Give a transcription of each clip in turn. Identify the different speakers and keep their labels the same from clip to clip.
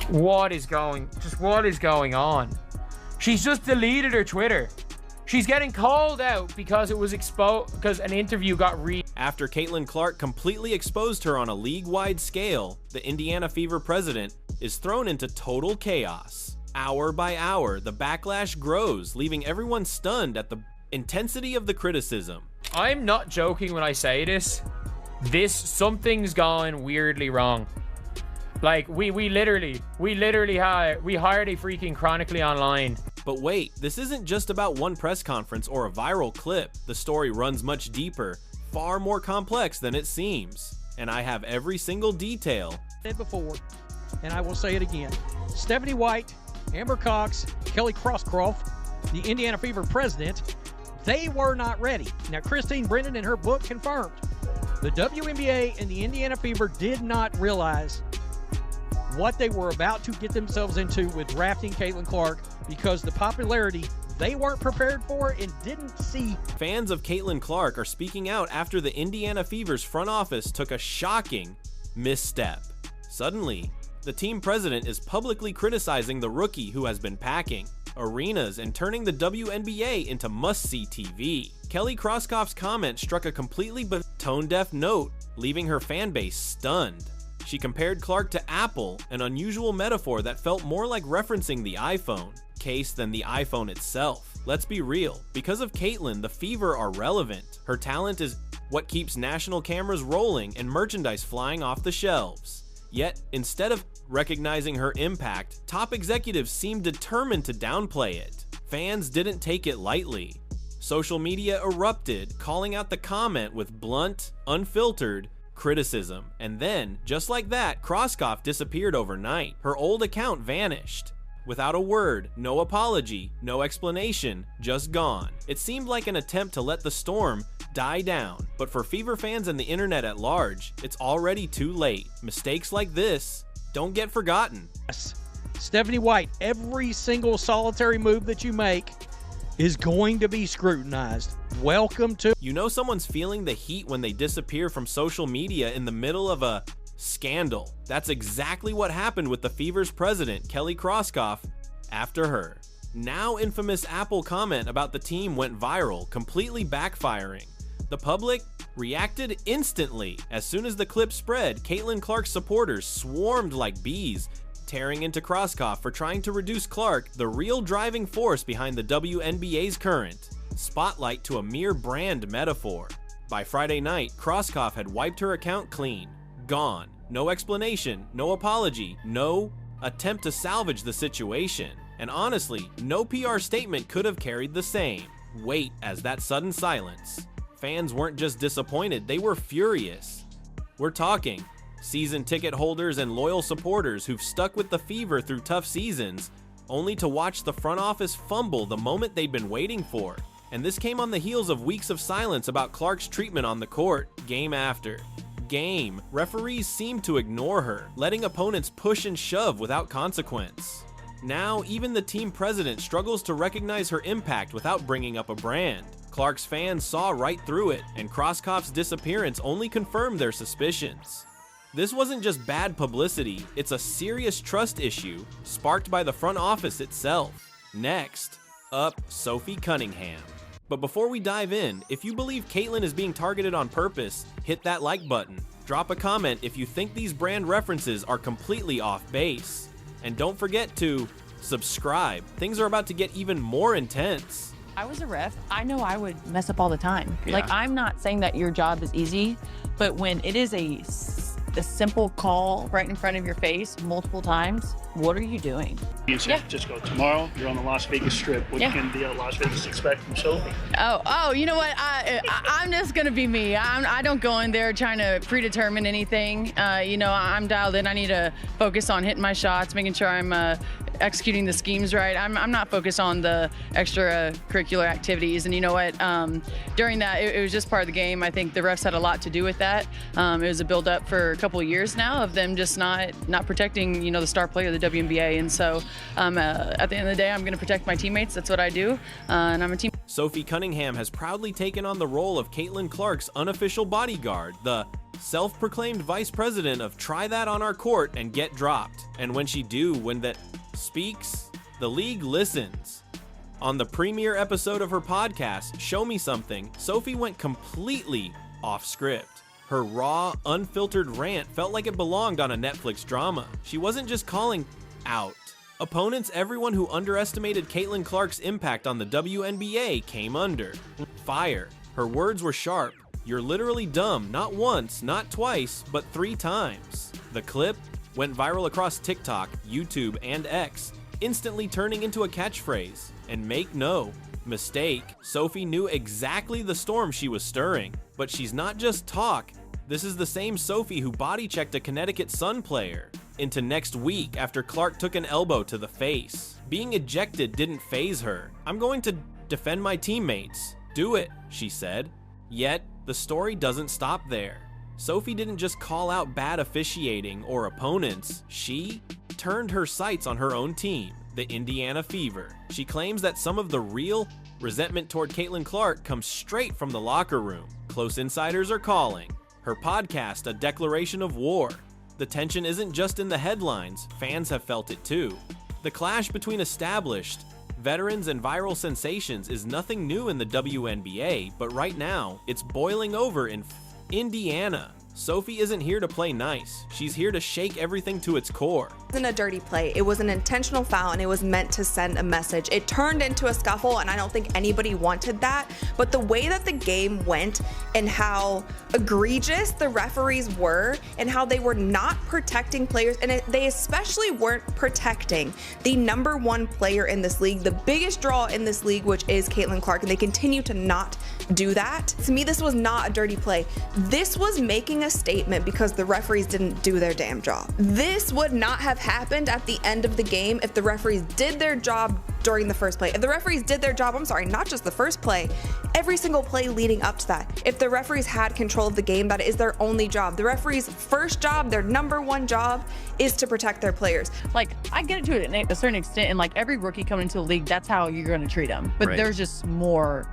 Speaker 1: What is going on? She's just deleted her Twitter. She's getting called out because it was exposed, because an interview got
Speaker 2: After Caitlin Clark completely exposed her on a league-wide scale, the Indiana Fever president is thrown into total chaos. Hour by hour, the backlash grows, leaving everyone stunned at the intensity of the criticism.
Speaker 1: I'm not joking when I say this. Something's gone weirdly wrong. Like, we literally hired a freaking Chronically Online.
Speaker 2: But wait, this isn't just about one press conference or a viral clip. The story runs much deeper, far more complex than it seems. And I have every single detail.
Speaker 3: Said before, and I will say it again. Stephanie White, Amber Cox, Kelly Crosscroft, the Indiana Fever president, they were not ready. Now, Christine Brennan in her book confirmed. The WNBA and the Indiana Fever did not realize what they were about to get themselves into with drafting Caitlin Clark, because the popularity they weren't prepared for and didn't see.
Speaker 2: Fans of Caitlin Clark are speaking out after the Indiana Fever's front office took a shocking misstep. Suddenly, the team president is publicly criticizing the rookie who has been packing arenas and turning the WNBA into must-see TV. Kelly Kroskoff's comment struck a completely tone-deaf note, leaving her fan base stunned. She compared Clark to Apple, an unusual metaphor that felt more like referencing the iPhone case than the iPhone itself. Let's be real, because of Caitlin, the Fever are relevant. Her talent is what keeps national cameras rolling and merchandise flying off the shelves. Yet, instead of recognizing her impact, top executives seem determined to downplay it. Fans didn't take it lightly. Social media erupted, calling out the comment with blunt, unfiltered criticism. And then, just like that, Kroskoff disappeared overnight. Her old account vanished. Without a word, no apology, no explanation, just gone. It seemed like an attempt to let the storm die down, but for Fever fans and the internet at large, it's already too late. Mistakes like this don't get forgotten.
Speaker 3: Stephanie White, every single solitary move that you make is going to be scrutinized. Welcome to...
Speaker 2: You know someone's feeling the heat when they disappear from social media in the middle of a scandal. That's exactly what happened with the Fever's president, Kelly Kroskoff, after her. Now infamous Apple comment about the team went viral, completely backfiring. The public reacted instantly. As soon as the clip spread, Caitlin Clark's supporters swarmed like bees, tearing into Kroskoff for trying to reduce Clark, the real driving force behind the WNBA's current spotlight, to a mere brand metaphor. By Friday night, Kroskoff had wiped her account clean. Gone. No explanation, no apology, no attempt to salvage the situation. And honestly, no PR statement could have carried the same weight as that sudden silence. Fans weren't just disappointed, they were furious. We're talking season ticket holders and loyal supporters who've stuck with the Fever through tough seasons, only to watch the front office fumble the moment they'd been waiting for. And this came on the heels of weeks of silence about Clark's treatment on the court, game after game. Referees seemed to ignore her, letting opponents push and shove without consequence. Now, even the team president struggles to recognize her impact without bringing up a brand. Clark's fans saw right through it, and Kroskoff's disappearance only confirmed their suspicions. This wasn't just bad publicity, it's a serious trust issue sparked by the front office itself. Next up, Sophie Cunningham. But before we dive in, if you believe Caitlin is being targeted on purpose, hit that like button. Drop a comment if you think these brand references are completely off base. And don't forget to subscribe. Things are about to get even more intense.
Speaker 4: I was a ref. I know I would mess up all the time.
Speaker 2: Yeah.
Speaker 4: Like, I'm not saying that your job is easy, but when it is a simple call right in front of your face multiple times, what are you doing?
Speaker 5: Being San Francisco tomorrow, you're on the Las Vegas Strip. What can the Las Vegas expect from Sophie?
Speaker 4: Oh, you know what? I'm just gonna be me. I don't go in there trying to predetermine anything. I'm dialed in. I need to focus on hitting my shots, making sure I'm executing the schemes right. I'm not focused on the extracurricular activities. And you know what? During that, it was just part of the game. I think the refs had a lot to do with that. It was a build-up for a couple of years now of them just not protecting, the star player of the WNBA. And so at the end of the day, I'm going to protect my teammates. That's what I do. And I'm a team.
Speaker 2: Sophie Cunningham has proudly taken on the role of Caitlin Clark's unofficial bodyguard, the self-proclaimed vice president of try that on our court and get dropped. And when that speaks, the league listens. On the premiere episode of her podcast, Show Me Something, Sophie went completely off script. Her raw, unfiltered rant felt like it belonged on a Netflix drama. She wasn't just calling out. Opponents, everyone who underestimated Caitlin Clark's impact on the WNBA came under fire. Her words were sharp. You're literally dumb, not once, not twice, but 3 times. The clip went viral across TikTok, YouTube, and X, instantly turning into a catchphrase. And make no mistake, Sophie knew exactly the storm she was stirring. But she's not just talk. This is the same Sophie who body-checked a Connecticut Sun player into next week after Clark took an elbow to the face. Being ejected didn't faze her. I'm going to defend my teammates. Do it, she said. Yet, the story doesn't stop there. Sophie didn't just call out bad officiating or opponents. She turned her sights on her own team, the Indiana Fever. She claims that some of the real resentment toward Caitlin Clark comes straight from the locker room. Close insiders are calling her podcast a declaration of war. The tension isn't just in the headlines, fans have felt it too. The clash between established veterans and viral sensations is nothing new in the WNBA, but right now, it's boiling over in Indiana. Sophie isn't here to play nice. She's here to shake everything to its core.
Speaker 6: It wasn't a dirty play. It was an intentional foul, and it was meant to send a message. It turned into a scuffle, and I don't think anybody wanted that. But the way that the game went and how egregious the referees were and how they were not protecting players, and they especially weren't protecting the #1 player in this league, the biggest draw in this league, which is Caitlin Clark, and they continue to not do that. To me, this was not a dirty play. This was making a statement because the referees didn't do their damn job. This would not have happened at the end of the game if the referees did their job during the first play. If the referees did their job, not just the first play, every single play leading up to that. If the referees had control of the game, that is their only job. The referees' first job, their #1 job, is to protect their players.
Speaker 4: Like, I get it to a certain extent, and like every rookie coming into the league, that's how you're going to treat them. But there's just more.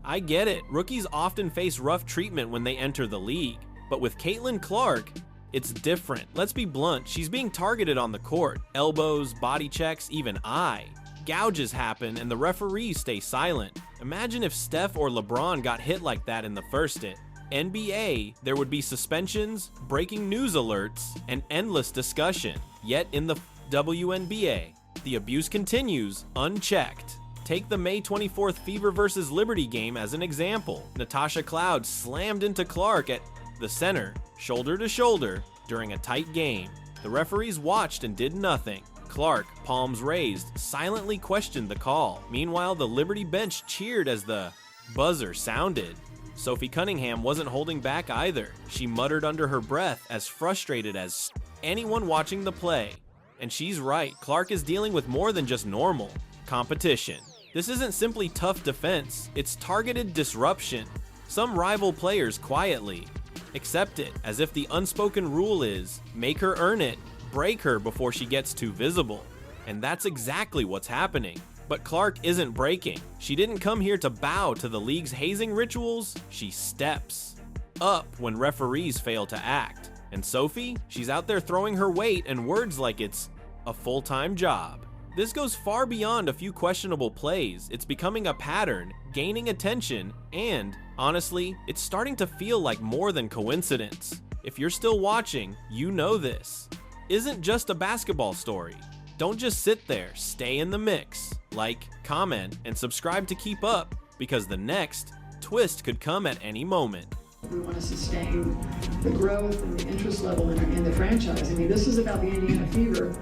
Speaker 2: I get it. Rookies often face rough treatment when they enter the league. But with Caitlin Clark, it's different. Let's be blunt. She's being targeted on the court. Elbows, body checks, even eye. Gouges happen and the referees stay silent. Imagine if Steph or LeBron got hit like that in the first hit. NBA, there would be suspensions, breaking news alerts, and endless discussion. Yet in the WNBA, the abuse continues unchecked. Take the May 24th Fever versus Liberty game as an example. Natasha Cloud slammed into Clark at the center, shoulder to shoulder, during a tight game. The referees watched and did nothing. Clark, palms raised, silently questioned the call. Meanwhile, the Liberty bench cheered as the buzzer sounded. Sophie Cunningham wasn't holding back either. She muttered under her breath, as frustrated as anyone watching the play. And she's right, Clark is dealing with more than just normal competition. This isn't simply tough defense, it's targeted disruption. Some rival players quietly accept it, as if the unspoken rule is, make her earn it, break her before she gets too visible. And that's exactly what's happening. But Clark isn't breaking. She didn't come here to bow to the league's hazing rituals, she steps up when referees fail to act. And Sophie, she's out there throwing her weight and words like it's a full-time job. This goes far beyond a few questionable plays. It's becoming a pattern, gaining attention, and honestly, it's starting to feel like more than coincidence. If you're still watching, you know this isn't just a basketball story. Don't just sit there, stay in the mix. Like, comment, and subscribe to keep up, because the next twist could come at any moment.
Speaker 7: We want to sustain the growth and the interest level in the franchise. I mean, this is about the Indiana Fever.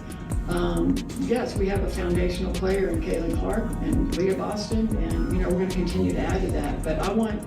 Speaker 7: Yes, we have a foundational player in Caitlin Clark and Leah Boston, and we're going to continue to add to that. But I want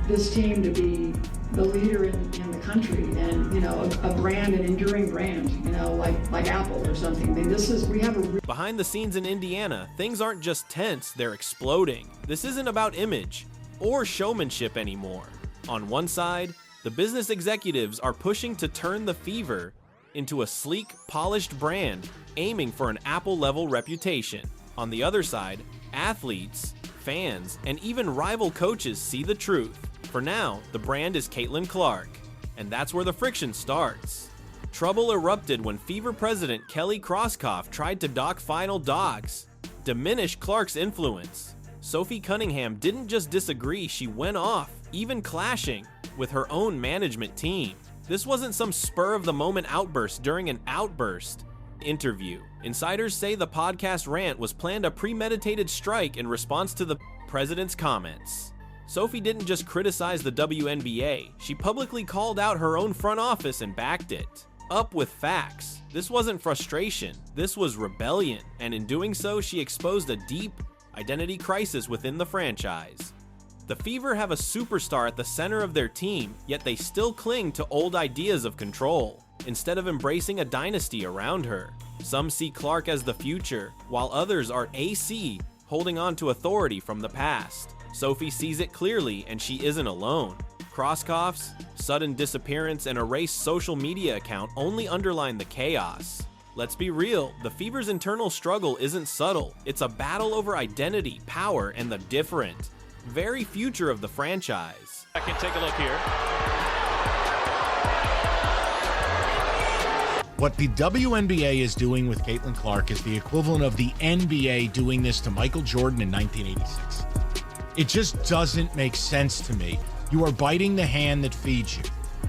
Speaker 7: this team to be the leader in the country and, you know, a brand, an enduring brand, you know, like Apple or something. I mean, we have a...
Speaker 2: Behind the scenes in Indiana, things aren't just tense, they're exploding. This isn't about image or showmanship anymore. On one side, the business executives are pushing to turn the Fever into a sleek, polished brand aiming for an Apple-level reputation. On the other side, athletes, fans, and even rival coaches see the truth. For now, the brand is Caitlin Clark, and that's where the friction starts. Trouble erupted when Fever president Kelly Krauskopf tried to dock Final Dogs, diminish Clark's influence. Sophie Cunningham didn't just disagree, she went off, even clashing with her own management team. This wasn't some spur-of-the-moment outburst during an outburst interview. Insiders say the podcast rant was planned a premeditated strike in response to the president's comments. Sophie didn't just criticize the WNBA, she publicly called out her own front office and backed it up with facts. This wasn't frustration, this was rebellion, and in doing so, she exposed a deep identity crisis within the franchise. The Fever have a superstar at the center of their team, yet they still cling to old ideas of control, instead of embracing a dynasty around her. Some see Clark as the future, while others are AC, holding on to authority from the past. Sophie sees it clearly, and she isn't alone. Krauskopf's sudden disappearance and erased social media account only underline the chaos. Let's be real, the Fever's internal struggle isn't subtle. It's a battle over identity, power, and the different, very future of the franchise.
Speaker 8: I can take a look here.
Speaker 9: What the WNBA is doing with Caitlin Clark is the equivalent of the NBA doing this to Michael Jordan in 1986. It just doesn't make sense to me. You are biting the hand that feeds you.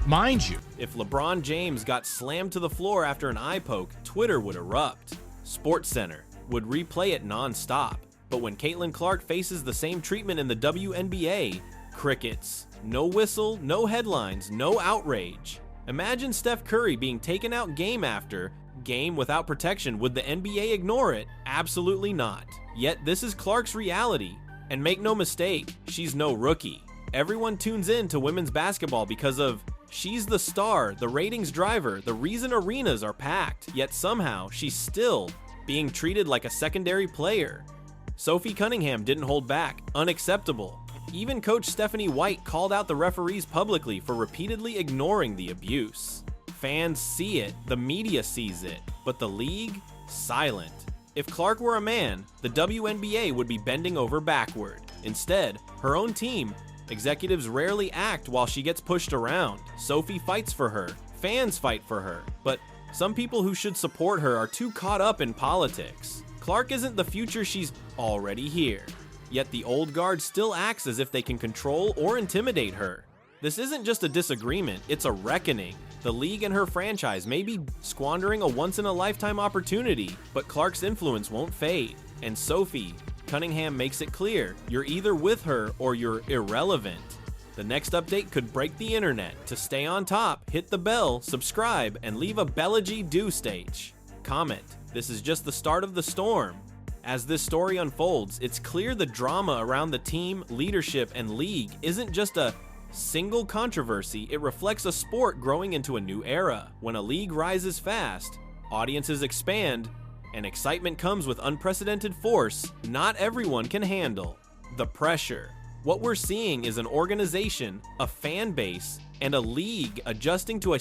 Speaker 9: Mind you,
Speaker 2: if LeBron James got slammed to the floor after an eye poke, Twitter would erupt. SportsCenter would replay it non-stop. But when Caitlin Clark faces the same treatment in the WNBA, crickets. No whistle, no headlines, no outrage. Imagine Steph Curry being taken out game after game without protection. Would the NBA ignore it? Absolutely not. Yet this is Clark's reality. And make no mistake, she's no rookie. Everyone tunes in to women's basketball because of she's the star, the ratings driver, the reason arenas are packed. Yet somehow she's still being treated like a secondary player. Sophie Cunningham didn't hold back. Unacceptable. Even coach Stephanie White called out the referees publicly for repeatedly ignoring the abuse. Fans see it, the media sees it, but the league, silent. If Clark were a man, the WNBA would be bending over backward. Instead, her own team, executives rarely act while she gets pushed around. Sophie fights for her, fans fight for her, but some people who should support her are too caught up in politics. Clark isn't the future, she's already here. Yet the old guard still acts as if they can control or intimidate her. This isn't just a disagreement, it's a reckoning. The league and her franchise may be squandering a once-in-a-lifetime opportunity, but Clark's influence won't fade. And Sophie Cunningham makes it clear, you're either with her or you're irrelevant. The next update could break the internet. To stay on top, hit the bell, subscribe, and leave a Belegy do stage. Comment, this is just the start of the storm. As this story unfolds, it's clear the drama around the team, leadership, and league isn't just a single controversy, it reflects a sport growing into a new era. When a league rises fast, audiences expand, and excitement comes with unprecedented force, not everyone can handle the pressure. What we're seeing is an organization, a fan base, and a league adjusting to a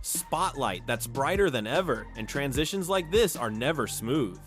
Speaker 2: spotlight that's brighter than ever, and transitions like this are never smooth.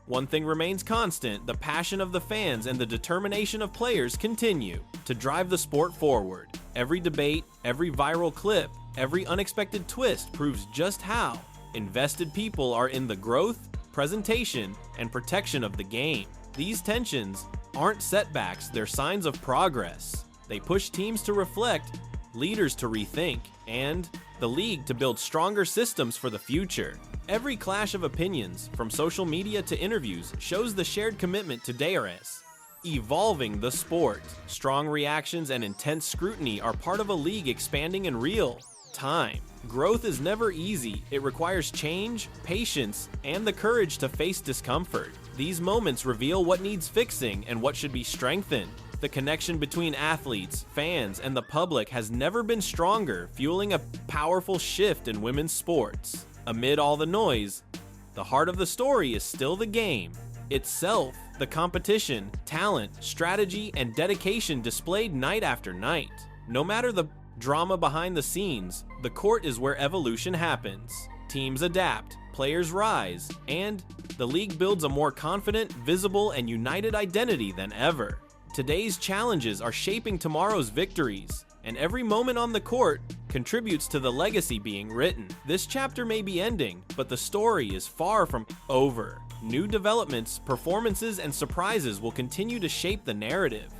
Speaker 2: One thing remains constant, the passion of the fans and the determination of players continue to drive the sport forward. Every debate, every viral clip, every unexpected twist proves just how invested people are in the growth, presentation, and protection of the game. These tensions aren't setbacks, they're signs of progress. They push teams to reflect, leaders to rethink, and the league to build stronger systems for the future. Every clash of opinions, from social media to interviews, shows the shared commitment to DRS, evolving the sport. Strong reactions and intense scrutiny are part of a league expanding in real time. Growth is never easy. It requires change, patience, and the courage to face discomfort. These moments reveal what needs fixing and what should be strengthened. The connection between athletes, fans, and the public has never been stronger, fueling a powerful shift in women's sports. Amid all the noise, the heart of the story is still the game itself, the competition, talent, strategy, and dedication displayed night after night. No matter the drama behind the scenes, the court is where evolution happens. Teams adapt, players rise, and the league builds a more confident, visible, and united identity than ever. Today's challenges are shaping tomorrow's victories, and every moment on the court contributes to the legacy being written. This chapter may be ending, but the story is far from over. New developments, performances, and surprises will continue to shape the narrative.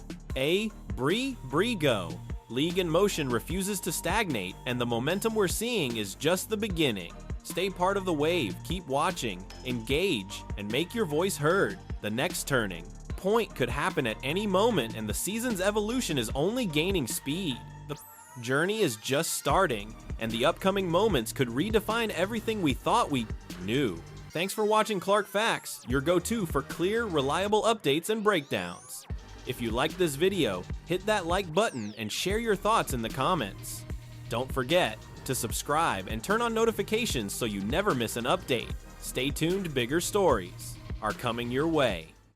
Speaker 2: Bree go. League in motion refuses to stagnate, and the momentum we're seeing is just the beginning. Stay part of the wave, keep watching, engage, and make your voice heard. The next turning point could happen at any moment, and the season's evolution is only gaining speed. The journey is just starting, and the upcoming moments could redefine everything we thought we knew. Thanks for watching Clark Facts, your go-to for clear, reliable updates and breakdowns. If you liked this video, hit that like button and share your thoughts in the comments. Don't forget to subscribe and turn on notifications so you never miss an update. Stay tuned, bigger stories are coming your way.